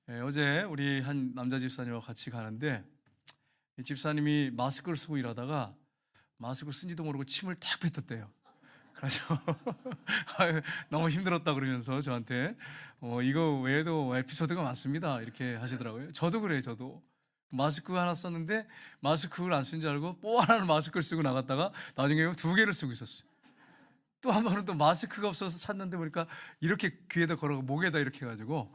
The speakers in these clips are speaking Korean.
어제 우리 한 남자 집사님과 같이 가는데 이 집사님이 마스크를 쓰고 일하다가 마스크를 쓴지도 모르고 침을 탁 뱉었대요. 그래서 아유, 너무 힘들었다 그러면서 저한테 이거 외에도 에피소드가 많습니다 이렇게 하시더라고요. 저도 그래요. 저도 마스크 하나 썼는데 마스크를 안 쓴 줄 알고 또 하나는 마스크를 쓰고 나갔다가 나중에 두 개를 쓰고 있었어요. 또 한 번은 또 마스크가 없어서 찾는데 보니까 이렇게 귀에다 걸어가 목에다 이렇게 해가지고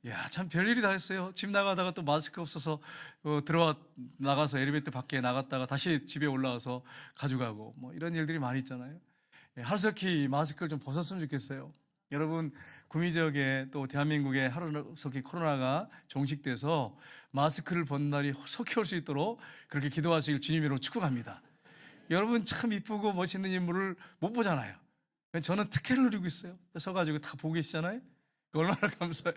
야, 참 별일이 다 했어요. 집 나가다가 또 마스크 없어서 나가서 엘리베이터 밖에 나갔다가 다시 집에 올라와서 가져가고 뭐 이런 일들이 많이 있잖아요. 하루속히 마스크를 좀 벗었으면 좋겠어요. 여러분, 구미 지역에 또 대한민국에 하루속히 코로나가 종식돼서 마스크를 벗는 날이 속히 올 수 있도록 그렇게 기도하시길 주님의 이름으로 축복합니다. 여러분, 참 이쁘고 멋있는 인물을 못 보잖아요. 저는 특혜를 누리고 있어요. 서가지고 다 보고 계시잖아요. 얼마나 감사해요.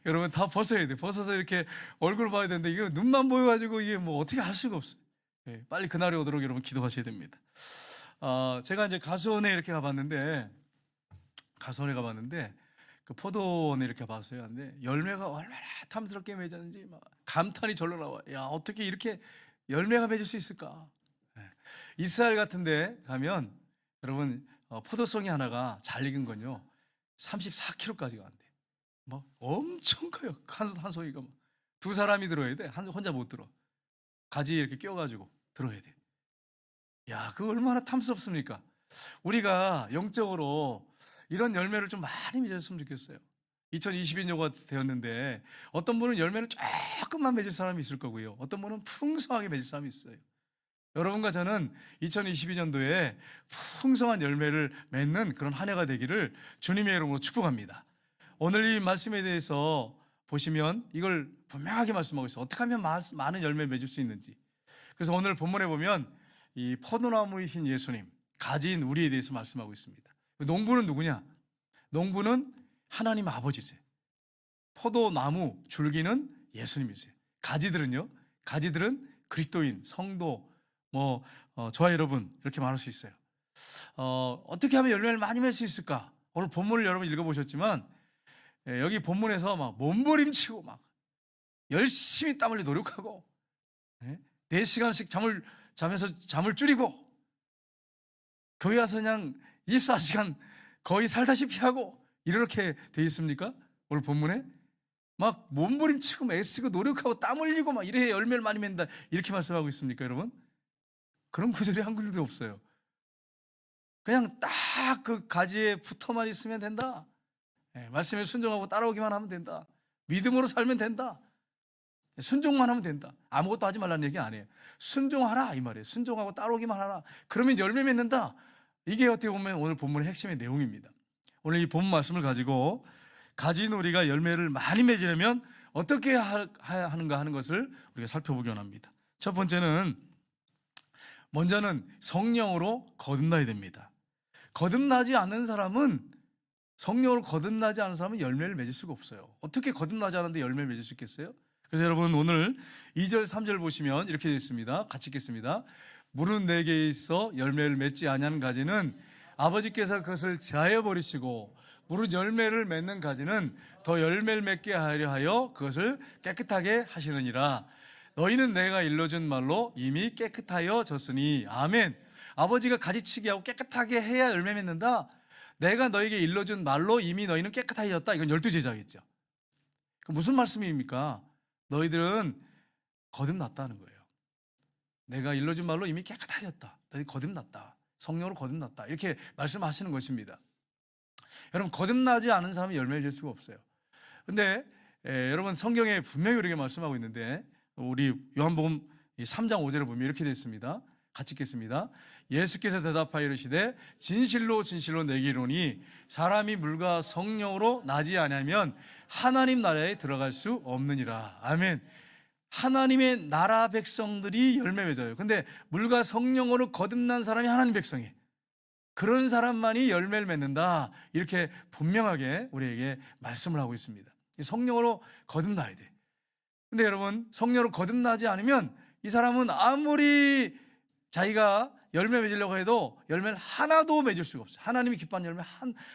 여러분, 다 벗어야 돼. 벗어서 이렇게 얼굴 봐야 되는데 이게 눈만 보여가지고 이게 뭐 어떻게 할 수가 없어요. 빨리 그날이 오도록 여러분 기도하셔야 됩니다. 제가 이제 가수원에 이렇게 가봤는데 그 포도원에 이렇게 봤어요. 근데 열매가 얼마나 탐스럽게 맺었는지 막 감탄이 절로 나와. 야, 어떻게 이렇게 열매가 맺을 수 있을까? 이스라엘 같은데 가면 여러분 포도송이 하나가 잘 익은 건요 34kg까지가 안 돼. 막 엄청 커요. 한 송이가 막. 두 사람이 들어야 돼. 혼자 못 들어. 가지에 이렇게 껴가지고 들어야 돼. 야, 그거 얼마나 탐스럽습니까? 우리가 영적으로 이런 열매를 좀 많이 맺었으면 좋겠어요. 2022년가 되었는데 어떤 분은 열매를 조금만 맺을 사람이 있을 거고요. 어떤 분은 풍성하게 맺을 사람이 있어요. 여러분과 저는 2022년도에 풍성한 열매를 맺는 그런 한 해가 되기를 주님의 이름으로 축복합니다. 오늘 이 말씀에 대해서 보시면 이걸 분명하게 말씀하고 있어요. 어떻게 하면 많은 열매를 맺을 수 있는지. 그래서 오늘 본문에 보면 이 포도나무이신 예수님, 가지인 우리에 대해서 말씀하고 있습니다. 농부는 누구냐? 농부는 하나님 아버지세요. 포도나무, 줄기는 예수님이세요. 가지들은요? 가지들은 그리스도인, 성도, 저와 여러분 이렇게 말할 수 있어요. 어떻게 하면 열매를 많이 맺을 수 있을까? 오늘 본문을 여러분 읽어보셨지만 여기 본문에서 막 몸부림치고 막 열심히 땀 흘리 노력하고 4시간씩 자면서 잠을 줄이고 거기 가서 그냥 24시간 거의 살다시피 하고 이렇게 돼 있습니까? 오늘 본문에 막 몸부림치고 애쓰고 노력하고 땀 흘리고 막 이래야 열매를 많이 맺는다 이렇게 말씀하고 있습니까, 여러분? 그런 구절이 한 구절도 없어요. 그냥 딱 그 가지에 붙어만 있으면 된다. 말씀에 순종하고 따라오기만 하면 된다. 믿음으로 살면 된다. 순종만 하면 된다. 아무것도 하지 말라는 얘기 아니에요. 순종하라 이 말이에요. 순종하고 따라오기만 하라. 그러면 열매 맺는다. 이게 어떻게 보면 오늘 본문의 핵심의 내용입니다. 오늘 이 본문 말씀을 가지고 가지놀이가 열매를 많이 맺으려면 어떻게 하는가 하는 것을 우리가 살펴보기 원합니다. 첫 번째는 먼저는 성령으로 거듭나야 됩니다. 거듭나지 않는 사람은 성령으로 거듭나지 않은 사람은 열매를 맺을 수가 없어요. 어떻게 거듭나지 않았는데 열매를 맺을 수 있겠어요? 그래서 여러분 오늘 2절 3절 보시면 이렇게 되어 있습니다. 같이 읽겠습니다. 물은 내게 있어 열매를 맺지 아니하는 가지는 아버지께서 그것을 제하여 버리시고 무릇 열매를 맺는 가지는 더 열매를 맺게 하려 하여 그것을 깨끗하게 하시느니라. 너희는 내가 일러준 말로 이미 깨끗하여졌으니. 아멘. 아버지가 가지치기 하고 깨끗하게 해야 열매 맺는다. 내가 너에게 일러준 말로 이미 너희는 깨끗하여졌다. 이건 12제자겠죠. 무슨 말씀입니까? 너희들은 거듭났다는 거예요. 내가 일러준 말로 이미 깨끗하였다. 너희 거듭났다. 성령으로 거듭났다. 이렇게 말씀하시는 것입니다. 여러분, 거듭나지 않은 사람은 열매를 줄 수가 없어요. 근데 여러분 성경에 분명히 우리에게 말씀하고 있는데 우리 요한복음 3장 5절에 보면 이렇게 되어 있습니다. 같이 읽겠습니다. 예수께서 대답하여 이르시되 진실로 진실로 내게 이르노니 사람이 물과 성령으로 나지 아니하면 하나님 나라에 들어갈 수 없느니라. 아멘. 하나님의 나라 백성들이 열매 맺어요. 근데 물과 성령으로 거듭난 사람이 하나님 백성이에요. 그런 사람만이 열매를 맺는다. 이렇게 분명하게 우리에게 말씀을 하고 있습니다. 성령으로 거듭나야 돼. 근데 여러분 성령으로 거듭나지 않으면 이 사람은 아무리 자기가 열매 맺으려고 해도 열매를 하나도 맺을 수가 없어요. 하나님이 기뻐하는 열매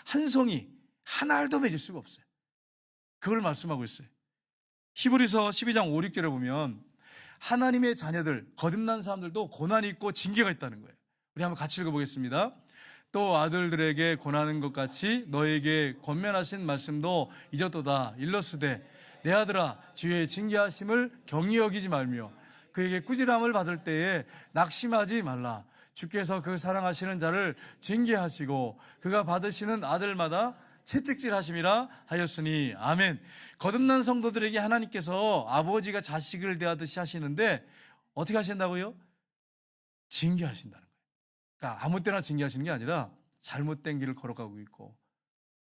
한 송이, 한 알도 맺을 수가 없어요. 그걸 말씀하고 있어요. 히브리서 12장 5, 6절에 보면 하나님의 자녀들, 거듭난 사람들도 고난이 있고 징계가 있다는 거예요. 우리 한번 같이 읽어보겠습니다. 또 아들들에게 권하는 것 같이 너에게 권면하신 말씀도 잊었도다. 일러스되 내 아들아 주의 징계하심을 경히 여기지 말며 그에게 꾸지람을 받을 때에 낙심하지 말라. 주께서 그 사랑하시는 자를 징계하시고 그가 받으시는 아들마다 채찍질하심이라 하였으니. 아멘. 거듭난 성도들에게 하나님께서 아버지가 자식을 대하듯이 하시는데 어떻게 하신다고요? 징계하신다는 거예요. 그러니까 아무 때나 징계하시는 게 아니라 잘못된 길을 걸어가고 있고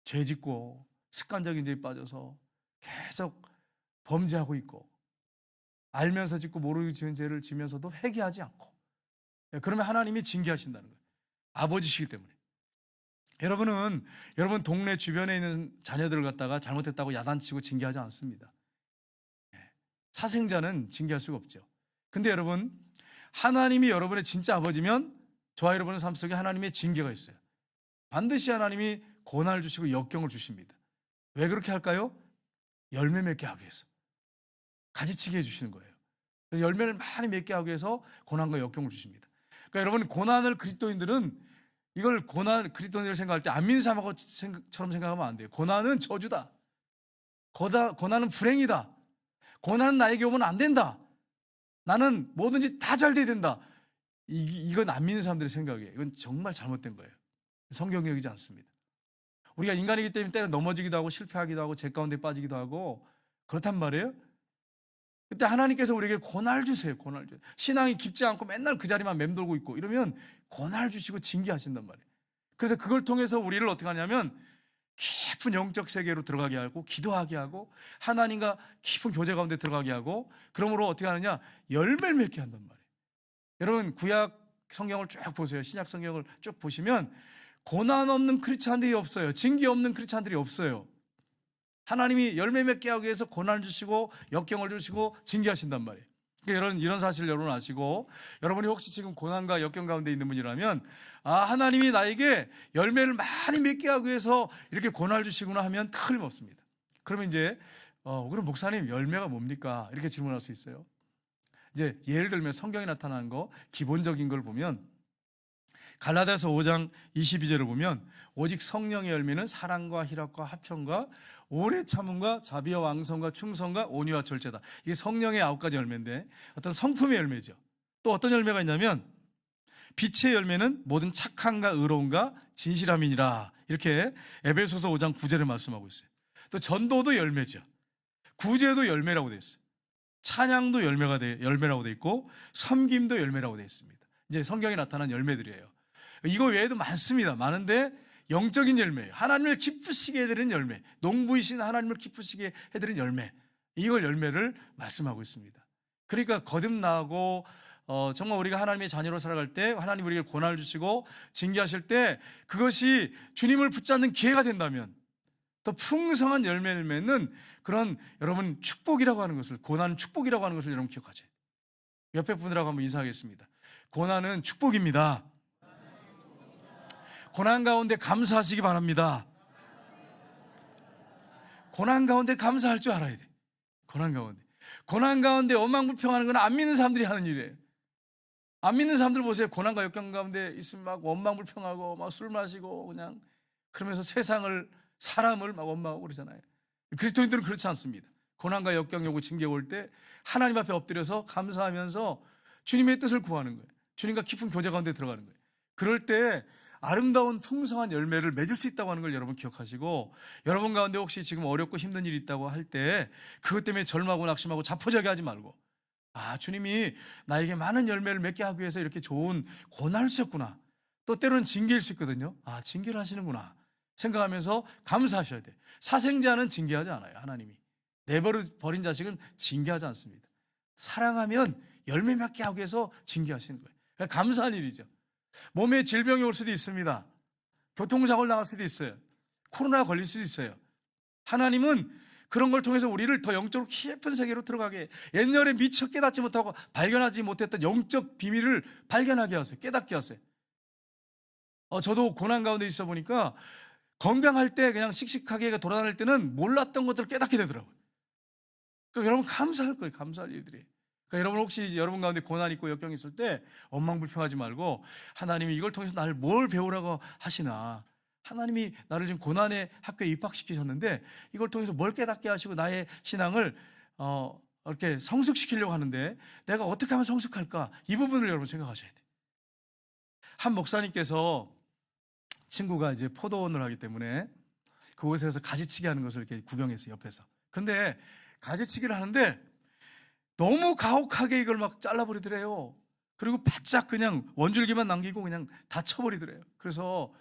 죄 짓고 습관적인 죄에 빠져서 계속 범죄하고 있고 알면서 짓고 모르고 지은 죄를 지면서도 회개하지 않고, 그러면 하나님이 징계하신다는 거예요. 아버지시기 때문에. 여러분 동네 주변에 있는 자녀들을 갖다가 잘못했다고 야단치고 징계하지 않습니다. 사생자는 징계할 수가 없죠. 근데 여러분, 하나님이 여러분의 진짜 아버지면 저와 여러분의 삶 속에 하나님의 징계가 있어요. 반드시 하나님이 고난을 주시고 역경을 주십니다. 왜 그렇게 할까요? 열매 맺게 하기 위해서. 가지치게 해주시는 거예요. 그래서 열매를 많이 맺게 하기 위해서 고난과 역경을 주십니다. 그러니까 여러분, 고난을 그리스도인들은 이걸 그리스도인을 생각할 때 안 믿는 사람처럼 생각하면 안 돼요. 고난은 저주다. 고난은 불행이다. 고난은 나에게 오면 안 된다. 나는 뭐든지 다 잘 돼야 된다. 이건 안 믿는 사람들의 생각이에요. 이건 정말 잘못된 거예요. 성경이 여기지 않습니다. 우리가 인간이기 때문에 때로 넘어지기도 하고 실패하기도 하고 죄 가운데 빠지기도 하고 그렇단 말이에요. 그때 하나님께서 우리에게 고난을 주세요. 고난을 주세요. 신앙이 깊지 않고 맨날 그 자리만 맴돌고 있고 이러면 고난을 주시고 징계하신단 말이에요. 그래서 그걸 통해서 우리를 어떻게 하냐면 깊은 영적 세계로 들어가게 하고 기도하게 하고 하나님과 깊은 교제 가운데 들어가게 하고, 그러므로 어떻게 하느냐, 열매를 맺게 한단 말이에요. 여러분, 구약 성경을 쭉 보세요. 신약 성경을 쭉 보시면 고난 없는 크리스찬들이 없어요. 징계 없는 크리스찬들이 없어요. 하나님이 열매 맺게 하기 위해서 고난을 주시고 역경을 주시고 징계하신단 말이에요. 그러니까 이런 사실을 여러분 아시고, 여러분이 혹시 지금 고난과 역경 가운데 있는 분이라면 하나님이 나에게 열매를 많이 맺게 하기 위해서 이렇게 고난을 주시구나 하면 틀림없습니다. 그러면 이제 그럼 목사님, 열매가 뭡니까? 이렇게 질문할 수 있어요. 이제 예를 들면 성경에 나타나는 거 기본적인 걸 보면 갈라디아서 5장 22절을 보면 오직 성령의 열매는 사랑과 희락과 화평과 오래 참음과 자비와 왕성과 충성과 온유와 절제다. 이게 성령의 9가지 열매인데 어떤 성품의 열매죠. 또 어떤 열매가 있냐면 빛의 열매는 모든 착함과 의로움과 진실함이니라. 이렇게 에베소서 5장 9절에 말씀하고 있어요. 또 전도도 열매죠. 구제도 열매라고 되어 있어요. 찬양도 열매라고 되어 있고 섬김도 열매라고 되어 있습니다. 이제 성경에 나타난 열매들이에요. 이거 외에도 많습니다. 많은데 영적인 열매예요. 하나님을 기쁘시게 해드리는 열매, 농부이신 하나님을 기쁘시게 해드리는 열매, 이걸 열매를 말씀하고 있습니다. 그러니까 거듭나고 정말 우리가 하나님의 자녀로 살아갈 때 하나님 우리에게 고난을 주시고 징계하실 때 그것이 주님을 붙잡는 기회가 된다면 더 풍성한 열매를 맺는 그런 여러분 축복이라고 하는 것을, 고난은 축복이라고 하는 것을 여러분 기억하세요. 옆에 분들하고 한번 인사하겠습니다. 고난은 축복입니다. 고난 가운데 감사하시기 바랍니다. 고난 가운데 감사할 줄 알아야 돼. 고난 가운데 원망불평하는 건 안 믿는 사람들이 하는 일이에요. 안 믿는 사람들 보세요. 고난과 역경 가운데 있으면 막 원망불평하고 막 술 마시고 그냥 그러면서 사람을 막 원망하고 그러잖아요. 그리스도인들은 그렇지 않습니다. 고난과 역경이 오고 징계가 올 때 하나님 앞에 엎드려서 감사하면서 주님의 뜻을 구하는 거예요. 주님과 깊은 교제 가운데 들어가는 거예요. 그럴 때 아름다운 풍성한 열매를 맺을 수 있다고 하는 걸 여러분 기억하시고, 여러분 가운데 혹시 지금 어렵고 힘든 일이 있다고 할 때 그것 때문에 절망하고 낙심하고 자포자기 하지 말고, 주님이 나에게 많은 열매를 맺게 하기 위해서 이렇게 좋은 고난을 주셨구나, 또 때로는 징계일 수 있거든요. 징계를 하시는구나 생각하면서 감사하셔야 돼요. 사생자는 징계하지 않아요. 하나님이 내버려버린 자식은 징계하지 않습니다. 사랑하면 열매 맺게 하기 위해서 징계하시는 거예요. 그러니까 감사한 일이죠. 몸에 질병이 올 수도 있습니다. 교통사고를 당할 수도 있어요. 코로나가 걸릴 수도 있어요. 하나님은 그런 걸 통해서 우리를 더 영적으로 깊은 세계로 들어가게 해요. 옛날에 미처 깨닫지 못하고 발견하지 못했던 영적 비밀을 발견하게 하세요. 깨닫게 하세요. 저도 고난 가운데 있어 보니까 건강할 때 그냥 씩씩하게 돌아다닐 때는 몰랐던 것들을 깨닫게 되더라고요. 그러니까 여러분 감사할 거예요. 감사할 일들이. 그러니까 여러분 혹시 여러분 가운데 고난 있고 역경 있을 때 엉망불평하지 말고 하나님이 이걸 통해서 나를 뭘 배우라고 하시나, 하나님이 나를 지금 고난의 학교에 입학시키셨는데 이걸 통해서 뭘 깨닫게 하시고 나의 신앙을 이렇게 성숙시키려고 하는데 내가 어떻게 하면 성숙할까, 이 부분을 여러분 생각하셔야 돼요. 한 목사님께서 친구가 이제 포도원을 하기 때문에 그곳에서 가지치기 하는 것을 이렇게 구경했어요, 옆에서. 그런데 가지치기를 하는데 너무 가혹하게 이걸 막 잘라버리더래요. 그리고 바짝 그냥 원줄기만 남기고 그냥 다 쳐버리더래요. 그래서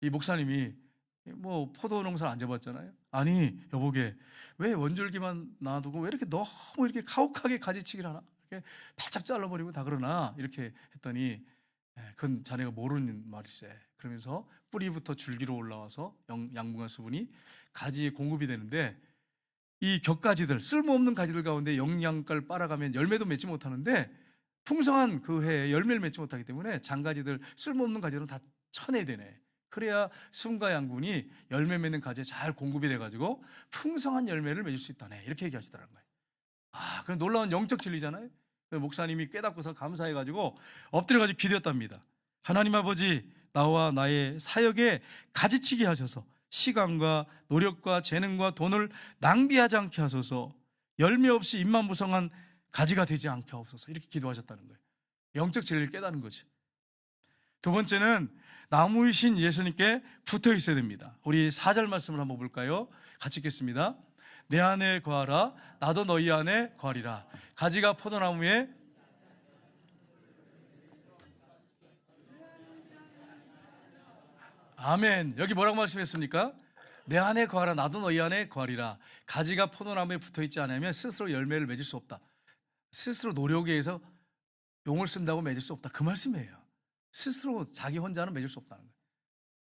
이 목사님이 뭐 포도 농사를 안 져봤잖아요. 아니 여보게, 왜 원줄기만 놔두고 왜 이렇게 너무 이렇게 가혹하게 가지치기를 하나, 이렇게 바짝 잘라버리고 다 그러나, 이렇게 했더니 그건 자네가 모르는 말일세. 그러면서 뿌리부터 줄기로 올라와서 양분과 수분이 가지에 공급이 되는데, 이 격가지들, 쓸모없는 가지들 가운데 영양가를 빨아가면 열매도 맺지 못하는데 풍성한 그 해에 열매를 맺지 못하기 때문에 장가지들, 쓸모없는 가지들은 다 쳐내야 되네. 그래야 수분과 양분이 열매 맺는 가지에 잘 공급이 돼가지고 풍성한 열매를 맺을 수 있다네. 이렇게 얘기하시더라는 거예요. 아, 그럼 놀라운 영적 진리잖아요. 목사님이 깨닫고서 감사해가지고 엎드려가지고 기도했답니다. 하나님 아버지, 나와 나의 사역에 가지치게 하셔서 시간과 노력과 재능과 돈을 낭비하지 않게 하소서. 열매 없이 잎만 무성한 가지가 되지 않게 하옵소서. 이렇게 기도하셨다는 거예요. 영적 진리를 깨닫는 거죠. 두 번째는 나무이신 예수님께 붙어 있어야 됩니다. 우리 4절 말씀을 한번 볼까요? 같이 읽겠습니다. 내 안에 거하라, 나도 너희 안에 거하리라. 가지가 포도나무에 아멘. 여기 뭐라고 말씀했습니까? 내 안에 거하라, 나도 너희 안에 거하리라. 가지가 포도나무에 붙어있지 않으면 스스로 열매를 맺을 수 없다. 스스로 노력에 의해서 용을 쓴다고 맺을 수 없다, 그 말씀이에요. 스스로 자기 혼자는 맺을 수 없다는 거예요.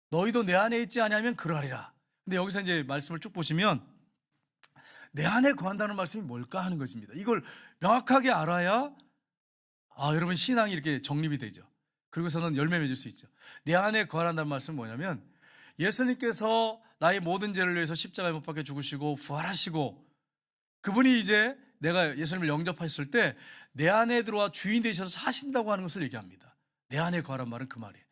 너희도 내 안에 있지 않으면 그러하리라. 근데 여기서 이제 말씀을 쭉 보시면 내 안에 거한다는 말씀이 뭘까 하는 것입니다. 이걸 명확하게 알아야 여러분 신앙이 이렇게 정립이 되죠. 그리고서는 열매 맺을 수 있죠. 내 안에 거하란다는 말씀은 뭐냐면, 예수님께서 나의 모든 죄를 위해서 십자가에 못 박혀 죽으시고 부활하시고, 그분이 이제 내가 예수님을 영접했을 때 내 안에 들어와 주인 되셔서 사신다고 하는 것을 얘기합니다. 내 안에 거하란 말은 그 말이에요.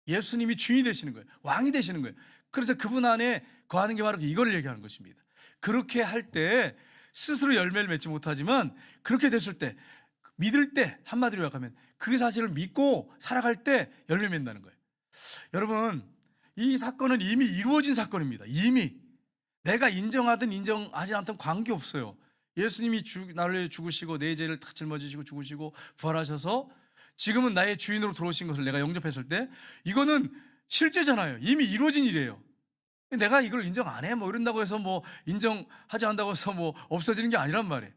예수님이 주인이 되시는 거예요. 왕이 되시는 거예요. 그래서 그분 안에 거하는 게 바로 이걸 얘기하는 것입니다. 그렇게 할 때 스스로 열매를 맺지 못하지만, 그렇게 됐을 때, 믿을 때, 한마디로 요약하면 그 사실을 믿고 살아갈 때 열매 맺는다는 거예요. 여러분, 이 사건은 이미 이루어진 사건입니다. 이미 내가 인정하든 인정하지 않든 관계없어요. 예수님이 나를 위해 죽으시고 내 죄를 다 짊어지시고 죽으시고 부활하셔서 지금은 나의 주인으로 들어오신 것을 내가 영접했을 때, 이거는 실제잖아요. 이미 이루어진 일이에요. 내가 이걸 인정 안 해, 뭐 이런다고 해서 뭐 인정하지 않는다고 해서 뭐 없어지는 게 아니란 말이에요.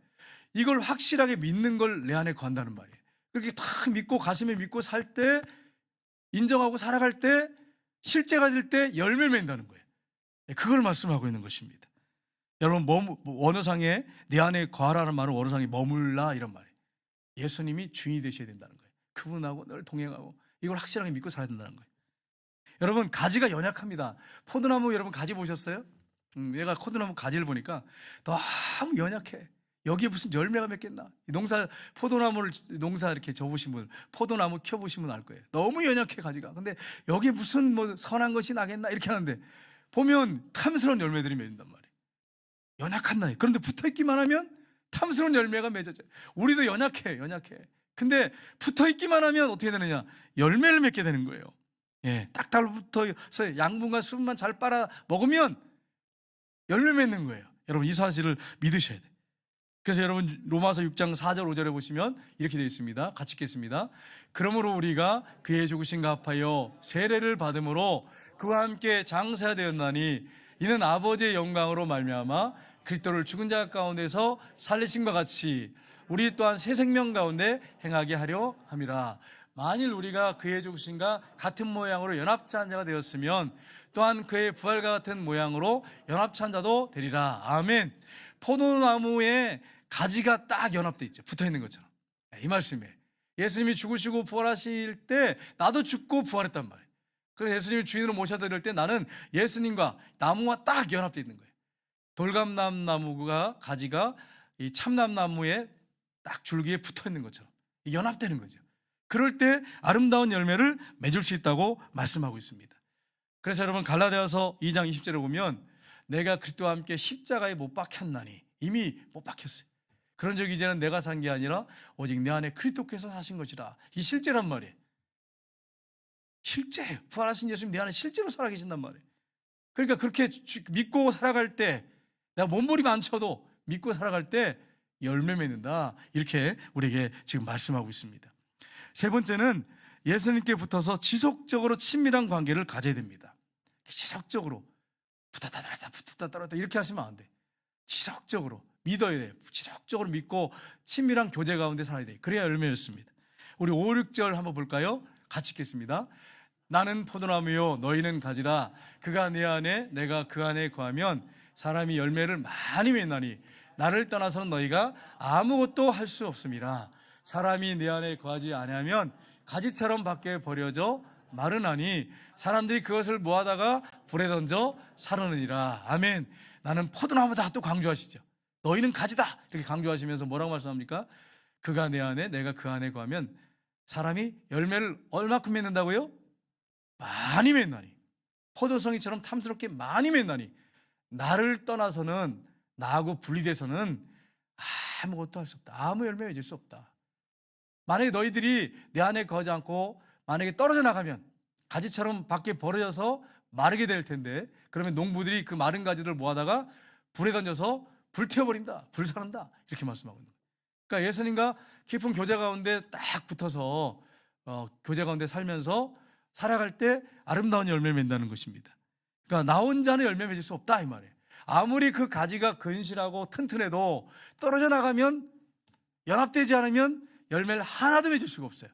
이걸 확실하게 믿는 걸 내 안에 거한다는 말이에요. 그렇게 딱 믿고 가슴에 믿고 살 때, 인정하고 살아갈 때, 실제가 될 때 열매 맺는다는 거예요. 그걸 말씀하고 있는 것입니다. 여러분, 원어상에 내 안에 거하라는 말은 원어상에 머물라 이런 말이에요. 예수님이 주인이 되셔야 된다는 거예요. 그분하고 늘 동행하고 이걸 확실하게 믿고 살아야 된다는 거예요. 여러분, 가지가 연약합니다. 포도나무 여러분 가지 보셨어요? 내가 포도나무 가지를 보니까 너무 연약해. 여기에 무슨 열매가 맺겠나? 포도나무를 농사 이렇게 접으신 분, 포도나무 켜보신 분 알 거예요. 너무 연약해, 가지가. 근데 여기에 무슨 뭐 선한 것이 나겠나? 이렇게 하는데 보면 탐스러운 열매들이 맺는단 말이에요. 연약한 나이. 그런데 붙어있기만 하면 탐스러운 열매가 맺어져요. 우리도 연약해. 근데 붙어있기만 하면 어떻게 되느냐? 열매를 맺게 되는 거예요. 딱 달라붙어서 양분과 수분만 잘 빨아 먹으면 열매 맺는 거예요. 여러분, 이 사실을 믿으셔야 돼요. 그래서 여러분, 로마서 6장 4절 5절에 보시면 이렇게 되어 있습니다. 같이 읽겠습니다. 그러므로 우리가 그의 죽으심과 합하여 세례를 받음으로 그와 함께 장사되었나니, 이는 아버지의 영광으로 말미암아 그리스도를 죽은 자 가운데서 살리심과 같이 우리 또한 새 생명 가운데 행하게 하려 함이라. 만일 우리가 그의 죽으심과 같은 모양으로 연합찬 자가 되었으면 또한 그의 부활과 같은 모양으로 연합찬 자도 되리라. 아멘. 포도나무에 가지가 딱 연합되어 있죠. 붙어있는 것처럼. 이 말씀이에요. 예수님이 죽으시고 부활하실 때 나도 죽고 부활했단 말이에요. 그래서 예수님을 주인으로 모셔드릴 때 나는 예수님과 나무와 딱 연합되어 있는 거예요. 돌감나무가 가지가 이 참나무에 딱 줄기에 붙어 있는 것처럼 연합되는 거죠. 그럴 때 아름다운 열매를 맺을 수 있다고 말씀하고 있습니다. 그래서 여러분 갈라디아서 2장 20절에 보면 내가 그리스도와 함께 십자가에 못 박혔나니, 이미 못 박혔어요. 그런 적 이제는 내가 산 게 아니라 오직 내 안에 그리스도께서 사신 것이라. 이 실제란 말이에요. 실제예요. 부활하신 예수님 내 안에 실제로 살아계신단 말이에요. 그러니까 그렇게 믿고 살아갈 때, 내가 몸부림 안 쳐도 믿고 살아갈 때 열매 맺는다, 이렇게 우리에게 지금 말씀하고 있습니다. 세 번째는 예수님께 붙어서 지속적으로 친밀한 관계를 가져야 됩니다. 지속적으로 붙었다 떨었다 이렇게 하시면 안 돼. 지속적으로 믿어야 돼요. 지속적으로 믿고 친밀한 교제 가운데 살아야 돼요. 그래야 열매였습니다. 우리 5, 6절 한번 볼까요? 같이 읽겠습니다. 나는 포도나무요 너희는 가지라. 그가 내 안에 내가 그 안에 거하면 사람이 열매를 많이 맺나니 나를 떠나서는 너희가 아무것도 할 수 없음이라. 사람이 내 안에 거하지 아니하면 가지처럼 밖에 버려져 마르나니 사람들이 그것을 모아다가 불에 던져 사르느니라. 아멘. 나는 포도나무다 또 강조하시죠. 너희는 가지다 이렇게 강조하시면서 뭐라고 말씀합니까? 그가 내 안에 내가 그 안에 거하면 사람이 열매를 얼마큼 맺는다고요? 많이 맺나니, 포도송이처럼 탐스럽게 많이 맺나니 나를 떠나서는, 나하고 분리돼서는 아무것도 할 수 없다. 아무 열매 맺을 수 없다. 만약에 너희들이 내 안에 거하지 않고 만약에 떨어져 나가면 가지처럼 밖에 버려져서 마르게 될 텐데, 그러면 농부들이 그 마른 가지를 모아다가 불에 던져서 불태워버린다, 불살한다, 이렇게 말씀하고 있는 거예요. 그러니까 예수님과 깊은 교제 가운데 딱 붙어서 교제 가운데 살면서 살아갈 때 아름다운 열매를 맺는다는 것입니다. 그러니까 나 혼자는 열매 맺을 수 없다 이 말이에요. 아무리 그 가지가 근실하고 튼튼해도 떨어져 나가면, 연합되지 않으면 열매를 하나도 맺을 수가 없어요.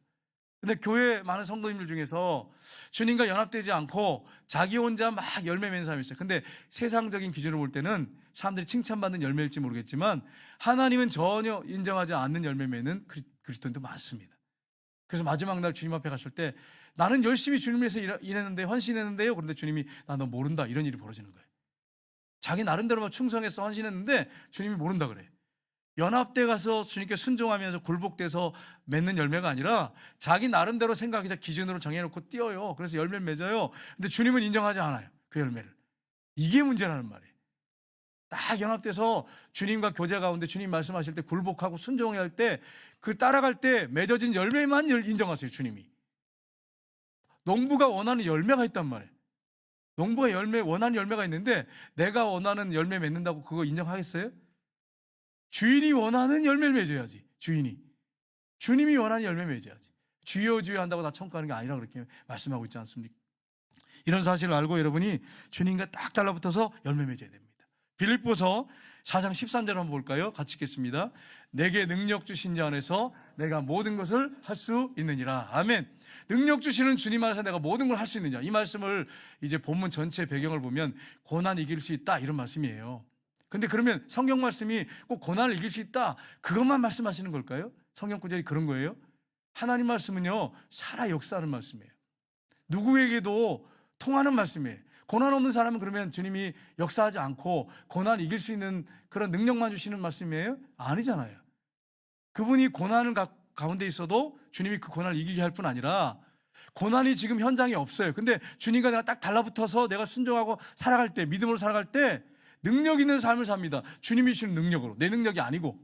근데 교회 많은 성도님들 중에서 주님과 연합되지 않고 자기 혼자 막 열매 맺는 사람이 있어요. 근데 세상적인 기준으로 볼 때는 사람들이 칭찬받는 열매일지 모르겠지만 하나님은 전혀 인정하지 않는 열매 맺는 그리스도인도 많습니다. 그래서 마지막 날 주님 앞에 갔을 때 나는 열심히 주님을 위해서 일했는데, 헌신했는데요, 그런데 주님이 나 너 모른다, 이런 일이 벌어지는 거예요. 자기 나름대로 충성해서 헌신했는데 주님이 모른다 그래요. 연합대 가서 주님께 순종하면서 굴복돼서 맺는 열매가 아니라 자기 나름대로 생각해서 기준으로 정해놓고 띄어요. 그래서 열매를 맺어요. 근데 주님은 인정하지 않아요, 그 열매를. 이게 문제라는 말이에요. 딱 연합돼서 주님과 교제 가운데 주님 말씀하실 때 굴복하고 순종해야 할 때, 그 따라갈 때 맺어진 열매만 인정하세요, 주님이. 농부가 원하는 열매가 있단 말이에요. 농부가 원하는 열매가 있는데 내가 원하는 열매 맺는다고 그거 인정하겠어요? 주인이 원하는 열매를 맺어야지. 주님이 원하는 열매 맺어야지. 주여 주여 한다고 다 천국 가는 게 아니라 그렇게 말씀하고 있지 않습니까? 이런 사실을 알고 여러분이 주님과 딱 달라붙어서 열매 맺어야 됩니다. 빌립보서 4장 13절 한번 볼까요? 같이 읽겠습니다. 내게 능력 주신 자 안에서 내가 모든 것을 할 수 있느니라. 아멘. 능력 주시는 주님 안에서 내가 모든 걸 할 수 있느냐, 이 말씀을 이제 본문 전체 배경을 보면 고난 이길 수 있다, 이런 말씀이에요. 근데 그러면 성경 말씀이 꼭 고난을 이길 수 있다, 그것만 말씀하시는 걸까요? 성경 구절이 그런 거예요? 하나님 말씀은요, 살아 역사하는 말씀이에요. 누구에게도 통하는 말씀이에요. 고난 없는 사람은 그러면 주님이 역사하지 않고 고난을 이길 수 있는 그런 능력만 주시는 말씀이에요? 아니잖아요. 그분이 고난을 가운데 있어도 주님이 그 고난을 이기게 할 뿐 아니라, 고난이 지금 현장에 없어요. 근데 주님과 내가 딱 달라붙어서 내가 순종하고 살아갈 때, 믿음으로 살아갈 때 능력 있는 삶을 삽니다. 주님이 주시는 능력으로, 내 능력이 아니고.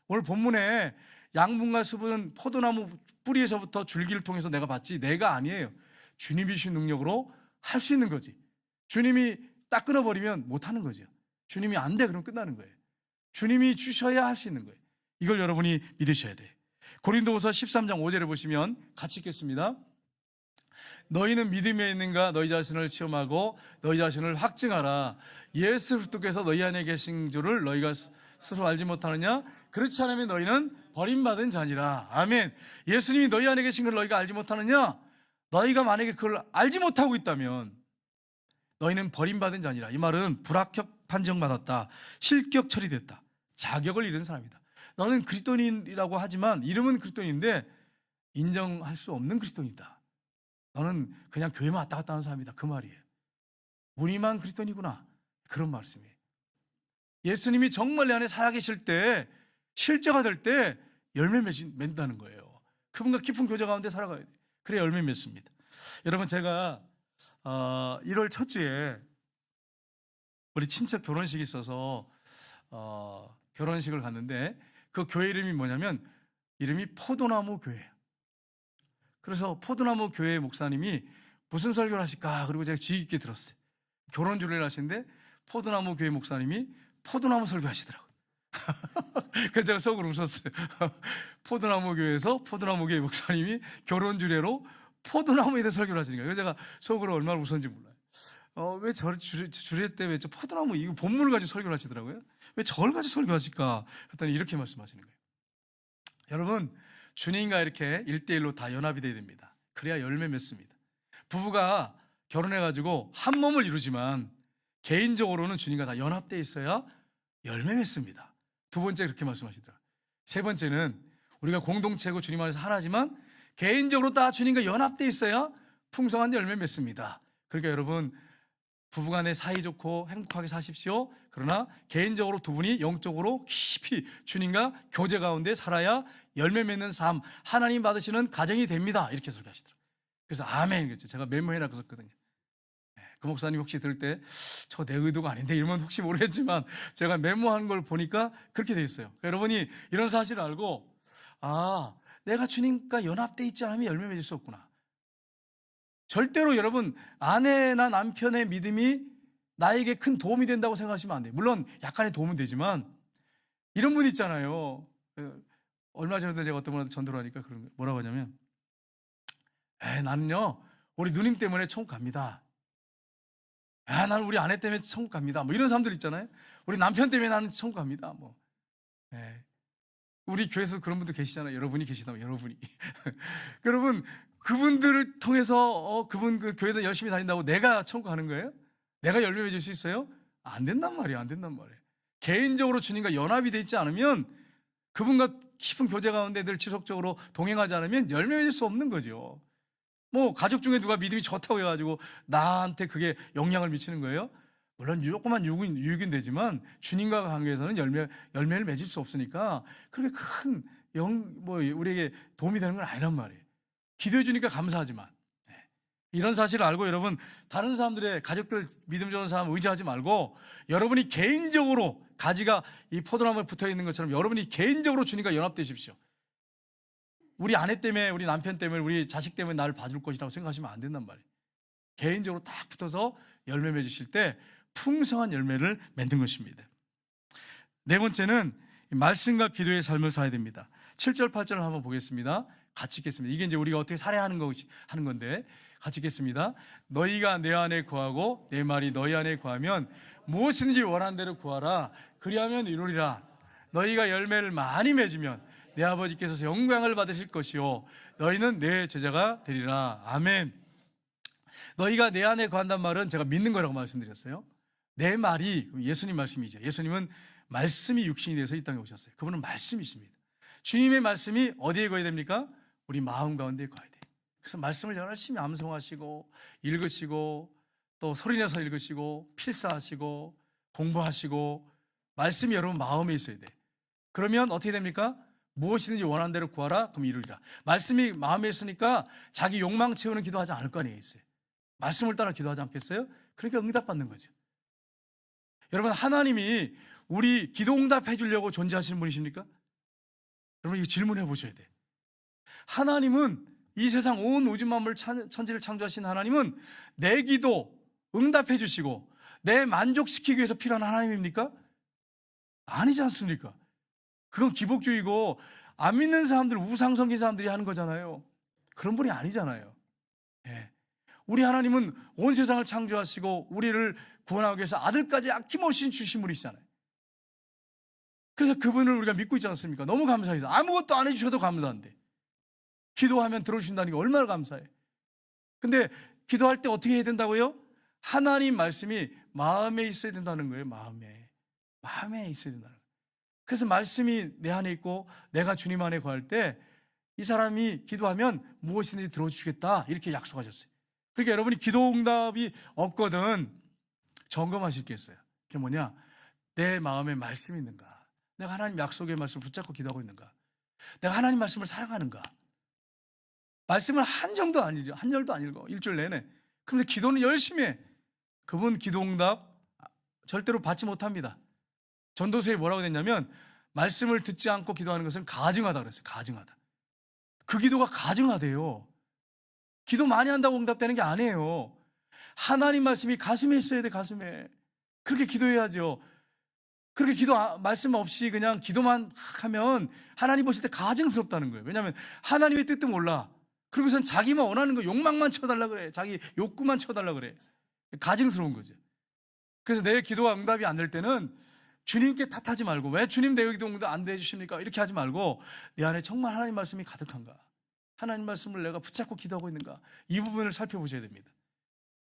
오늘 본문에 양분과 수분은 포도나무 뿌리에서부터 줄기를 통해서 내가 받지 내가 아니에요. 주님이 주신 능력으로 할 수 있는 거지. 주님이 딱 끊어버리면 못하는 거죠. 주님이 안 돼 그러면 끝나는 거예요. 주님이 주셔야 할 수 있는 거예요. 이걸 여러분이 믿으셔야 돼요. 고린도후서 13장 5절에 보시면 같이 읽겠습니다. 너희는 믿음에 있는가 너희 자신을 시험하고 너희 자신을 확증하라. 예수 그리스도께서 너희 안에 계신 줄을 너희가 스스로 알지 못하느냐? 그렇지 않으면 너희는 버림받은 자니라. 아멘. 예수님이 너희 안에 계신 걸 너희가 알지 못하느냐? 너희가 만약에 그걸 알지 못하고 있다면 너희는 버림받은 자니라. 이 말은 불합격 판정받았다, 실격 처리됐다, 자격을 잃은 사람이다. 너는 그리스도인이라고 하지만 이름은 그리스도인인데 인정할 수 없는 그리스도인이다. 너는 그냥 교회만 왔다 갔다 하는 사람이다, 그 말이에요. 우리만 그리스도인이구나, 그런 말씀이에요. 예수님이 정말 내 안에 살아계실 때, 실제가 될 때 열매 맺는다는 거예요. 그분과 깊은 교제 가운데 살아가야 돼요. 그래 열매 맺습니다. 여러분, 제가 1월 첫 주에 우리 친척 결혼식이 있어서 결혼식을 갔는데, 그 교회 이름이 뭐냐면 이름이 포도나무 교회예요. 그래서 포도나무 교회 목사님이 무슨 설교를 하실까, 그리고 제가 주의 깊게 들었어요. 결혼 주례를 하시는데 포도나무 교회 목사님이 포도나무 설교하시더라고요. 그래서 제가 속으로 웃었어요. 포도나무 교회에서 포도나무 교회 목사님이 결혼 주례로 포도나무에 대해 설교를 하시니까, 그래서 제가 속으로 얼마나 웃었는지 몰라요. 왜 주례 때 왜 저 포도나무 이거 본문을 가지고 설교를 하시더라고요. 왜 저걸 가지고 설교하실까 했더니 이렇게 말씀하시는 거예요. 여러분, 주님과 이렇게 1대1로 다 연합이 돼야 됩니다. 그래야 열매 맺습니다. 부부가 결혼해가지고 한 몸을 이루지만 개인적으로는 주님과 다 연합되어 있어야 열매 맺습니다. 두 번째 그렇게 말씀하시더라고요. 세 번째는 우리가 공동체고 주님 안에서 하나지만 개인적으로 다 주님과 연합되어 있어야 풍성한 열매 맺습니다. 그러니까 여러분, 부부간에 사이좋고 행복하게 사십시오. 그러나 개인적으로 두 분이 영적으로 깊이 주님과 교제 가운데 살아야 열매 맺는 삶, 하나님 받으시는 가정이 됩니다. 이렇게 설교하시더라고요. 그래서 아멘. 그랬죠. 제가 메모해놨거든요. 그 목사님 혹시 들을 때 저 내 의도가 아닌데 이러면 혹시 모르겠지만 제가 메모한 걸 보니까 그렇게 돼 있어요. 그러니까 여러분이 이런 사실을 알고, 내가 주님과 연합되어 있지 않으면 열매 맺을 수 없구나. 절대로 여러분, 아내나 남편의 믿음이 나에게 큰 도움이 된다고 생각하시면 안 돼요. 물론 약간의 도움은 되지만, 이런 분 있잖아요. 얼마 전에 제가 어떤 분한테 전도를 하니까 뭐라고 하냐면, 나는요 우리 누님 때문에 천국 갑니다. 나는 우리 아내 때문에 천국 갑니다. 뭐 이런 사람들 있잖아요. 우리 남편 때문에 나는 천국 갑니다. 우리 교회에서 그런 분들 계시잖아요. 여러분이 계시다면 여러분이. 여러분, 그분들을 통해서 그분 그 교회도 열심히 다닌다고 내가 천국 가는 거예요? 내가 열매 맺을 수 있어요? 안 된단 말이에요. 안 된단 말이에요. 개인적으로 주님과 연합이 되어 있지 않으면, 그분과 깊은 교제 가운데 늘 지속적으로 동행하지 않으면 열매 맺을 수 없는 거죠. 뭐 가족 중에 누가 믿음이 좋다고 해가지고 나한테 그게 영향을 미치는 거예요? 물론 조그만 유익은 되지만 주님과 관계에서는 열매를 맺을 수 없으니까 그렇게 큰 우리에게 도움이 되는 건 아니란 말이에요. 기도해 주니까 감사하지만, 이런 사실을 알고 여러분, 다른 사람들의 가족들 믿음 좋은 사람 의지하지 말고 여러분이 개인적으로 가지가 이 포도나무에 붙어 있는 것처럼 여러분이 개인적으로 주님과 연합되십시오. 우리 아내 때문에, 우리 남편 때문에, 우리 자식 때문에 나를 봐줄 것이라고 생각하시면 안 된단 말이에요. 개인적으로 딱 붙어서 열매 맺으실 때 풍성한 열매를 맺는 것입니다. 네 번째는 말씀과 기도의 삶을 살아야 됩니다. 7절 8절을 한번 보겠습니다. 같이 읽겠습니다. 이게 이제 우리가 어떻게 살아야 하는 건데, 같이 읽겠습니다. 너희가 내 안에 구하고 내 말이 너희 안에 구하면 무엇이든지 원하는 대로 구하라. 그리하면 이루리라. 너희가 열매를 많이 맺으면 내 아버지께서 영광을 받으실 것이요 너희는 내 제자가 되리라. 아멘. 너희가 내 안에 구한단 말은 제가 믿는 거라고 말씀드렸어요. 내 말이 예수님 말씀이죠. 예수님은 말씀이 육신이 돼서 이 땅에 오셨어요. 그분은 말씀이십니다. 주님의 말씀이 어디에 구해야 됩니까? 우리 마음 가운데 구해야 돼요. 그래서 말씀을 열심히 암송하시고 읽으시고 또 소리내서 읽으시고 필사하시고 공부하시고, 말씀이 여러분 마음에 있어야 돼요. 그러면 어떻게 됩니까? 무엇이든지 원하는 대로 구하라. 그럼 이루리라. 말씀이 마음에 있으니까 자기 욕망 채우는 기도하지 않을 거 아니에요. 말씀을 따라 기도하지 않겠어요? 그러니까 응답받는 거죠. 여러분, 하나님이 우리 기도 응답해 주려고 존재하시는 분이십니까? 여러분, 이거 질문해 보셔야 돼요. 하나님은, 이 세상 온 우주 만물 천지를 창조하신 하나님은 내 기도 응답해 주시고 내 만족시키기 위해서 필요한 하나님입니까? 아니지 않습니까? 그건 기복주의고 안 믿는 사람들, 우상 섬긴 사람들이 하는 거잖아요. 그런 분이 아니잖아요. 우리 하나님은 온 세상을 창조하시고 우리를 구원하기 위해서 아들까지 아낌없이 주신 분이시잖아요. 그래서 그분을 우리가 믿고 있지 않습니까? 너무 감사해서 아무것도 안 해주셔도 감사한데, 기도하면 들어주신다는 게 얼마나 감사해. 근데 기도할 때 어떻게 해야 된다고요? 하나님 말씀이 마음에 있어야 된다는 거예요. 마음에 있어야 된다는 거예요. 그래서 말씀이 내 안에 있고 내가 주님 안에 구할 때 이 사람이 기도하면 무엇이든지 들어주시겠다, 이렇게 약속하셨어요. 그러니까 여러분이 기도 응답이 없거든 점검하실 게 있어요. 그게 뭐냐? 내 마음에 말씀이 있는가? 내가 하나님 약속의 말씀을 붙잡고 기도하고 있는가? 내가 하나님 말씀을 사랑하는가? 말씀을 한 정도 안 읽어, 한 열도 안 읽어, 일주일 내내. 그런데 기도는 열심히 해. 그분 기도 응답 절대로 받지 못합니다. 전도서에 뭐라고 됐냐면, 말씀을 듣지 않고 기도하는 것은 가증하다 그랬어요. 가증하다. 그 기도가 가증하대요. 기도 많이 한다고 응답되는 게 아니에요. 하나님 말씀이 가슴에 있어야 돼, 가슴에. 그렇게 기도해야죠. 그렇게 말씀 없이 그냥 기도만 하면 하나님 보실 때 가증스럽다는 거예요. 왜냐하면 하나님의 뜻도 몰라. 그리고선 자기만 원하는 거, 욕망만 채워달라 그래. 자기 욕구만 채워달라 그래. 가증스러운 거죠. 그래서 내 기도가 응답이 안 될 때는 주님께 탓하지 말고, 왜 주님 내 기도 응답 안 해주십니까? 이렇게 하지 말고, 내 안에 정말 하나님 말씀이 가득한가? 하나님 말씀을 내가 붙잡고 기도하고 있는가? 이 부분을 살펴보셔야 됩니다.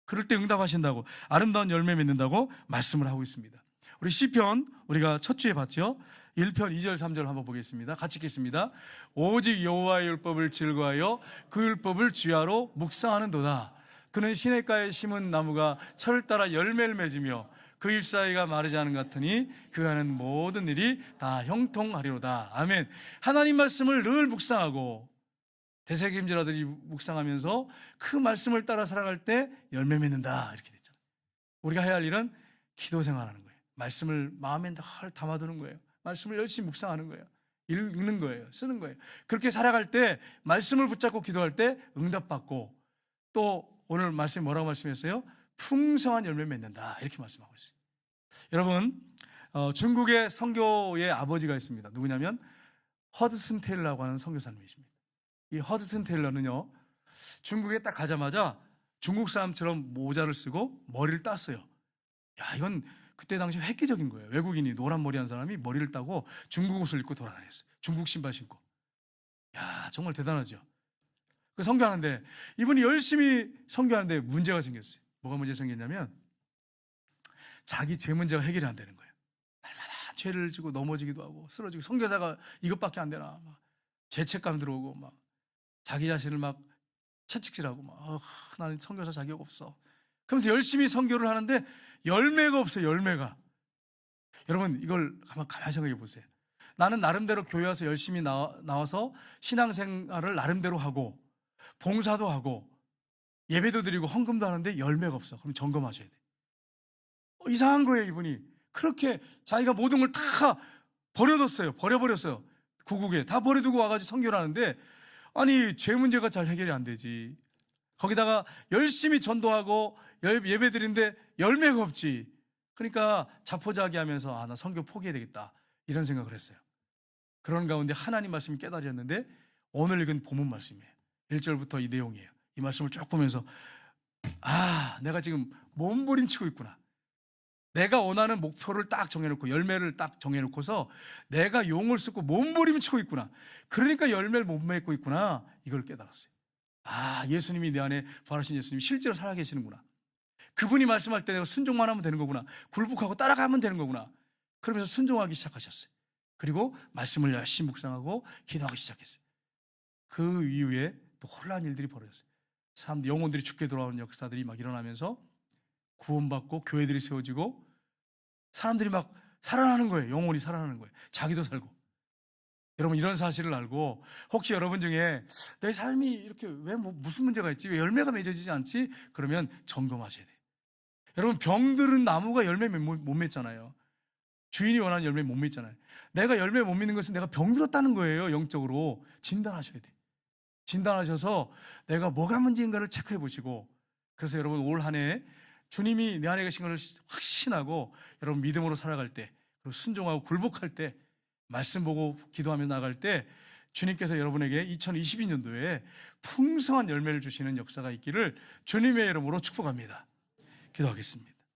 그럴 때 응답하신다고, 아름다운 열매 맺는다고 말씀을 하고 있습니다. 우리 시편, 우리가 첫 주에 봤죠? 1편 2절 3절 한번 보겠습니다. 같이 읽겠습니다. 오직 여호와의 율법을 즐거워하여 그 율법을 주야로 묵상하는도다. 그는 시냇가에 심은 나무가 철을 따라 열매를 맺으며 그 잎 사이가 마르지 않은 것 같으니 그가 하는 모든 일이 다 형통하리로다. 아멘. 하나님 말씀을 늘 묵상하고 되새김질하듯이 묵상하면서 그 말씀을 따라 살아갈 때 열매 맺는다, 이렇게 됐잖아요. 우리가 해야 할 일은 기도 생활하는 거예요. 말씀을 마음에 늘 담아두는 거예요. 말씀을 열심히 묵상하는 거예요. 읽는 거예요. 쓰는 거예요. 그렇게 살아갈 때, 말씀을 붙잡고 기도할 때 응답받고, 또 오늘 말씀이 뭐라고 말씀했어요? 풍성한 열매 맺는다, 이렇게 말씀하고 있어요. 여러분, 중국의 선교의 아버지가 있습니다. 누구냐면 허드슨 테일러라고 하는 선교사님이십니다. 이 허드슨 테일러는요, 중국에 딱 가자마자 중국 사람처럼 모자를 쓰고 머리를 땄어요. 야, 이건 그때 당시 획기적인 거예요. 외국인이 노란 머리 한 사람이 머리를 따고 중국 옷을 입고 돌아다녔어요. 중국 신발 신고. 야, 정말 대단하죠. 그 선교하는데, 이분이 열심히 선교하는데 문제가 생겼어요. 뭐가 문제 생겼냐면, 자기 죄 문제가 해결이 안 되는 거예요. 날마다 죄를 지고 넘어지기도 하고 쓰러지고, 선교사가 이것밖에 안 되나, 막 죄책감 들어오고, 막 자기 자신을 막 채찍질하고, 막 나는 선교사 자격 없어. 그러면서 열심히 선교를 하는데 열매가 없어요. 열매가. 여러분, 이걸 한번 가만히 생각해 보세요. 나는 나름대로 교회 와서 열심히 나와서 신앙생활을 나름대로 하고 봉사도 하고 예배도 드리고 헌금도 하는데 열매가 없어. 그럼 점검하셔야 돼요. 이상한 거예요. 이분이 그렇게 자기가 모든 걸 다 버려뒀어요. 버려버렸어요. 고국에 다 버려두고 와가지고 선교를 하는데, 아니, 죄 문제가 잘 해결이 안 되지. 거기다가 열심히 전도하고 예배 드리는데 열매가 없지. 그러니까 자포자기하면서 나 선교 포기해야 되겠다, 이런 생각을 했어요. 그런 가운데 하나님 말씀이 깨달았는데, 오늘 읽은 본문 말씀이에요. 1절부터 이 내용이에요. 이 말씀을 쭉 보면서 내가 지금 몸부림치고 있구나. 내가 원하는 목표를 딱 정해놓고 열매를 딱 정해놓고서 내가 용을 쓰고 몸부림치고 있구나. 그러니까 열매를 못 맺고 있구나. 이걸 깨달았어요. 예수님이 내 안에, 부활하신 예수님이 실제로 살아계시는구나. 그분이 말씀할 때 내가 순종만 하면 되는 거구나. 굴복하고 따라가면 되는 거구나. 그러면서 순종하기 시작하셨어요. 그리고 말씀을 열심히 묵상하고 기도하기 시작했어요. 그 이후에 또 혼란 일들이 벌어졌어요. 사람들, 영혼들이 죽게 돌아오는 역사들이 막 일어나면서 구원받고 교회들이 세워지고 사람들이 막 살아나는 거예요. 영혼이 살아나는 거예요. 자기도 살고. 여러분, 이런 사실을 알고, 혹시 여러분 중에 내 삶이 이렇게 왜 무슨 문제가 있지? 왜 열매가 맺어지지 않지? 그러면 점검하셔야 돼요. 여러분, 병들은 나무가 열매 못 맺잖아요. 주인이 원하는 열매 못 맺잖아요. 내가 열매 못 맺는 것은 내가 병들었다는 거예요. 영적으로 진단하셔야 돼요. 진단하셔서 내가 뭐가 문제인가를 체크해 보시고, 그래서 여러분 올 한 해 주님이 내 안에 계신 것을 확신하고 여러분 믿음으로 살아갈 때, 그리고 순종하고 굴복할 때, 말씀 보고 기도하며 나갈 때 주님께서 여러분에게 2022년도에 풍성한 열매를 주시는 역사가 있기를 주님의 이름으로 축복합니다. 기도하겠습니다.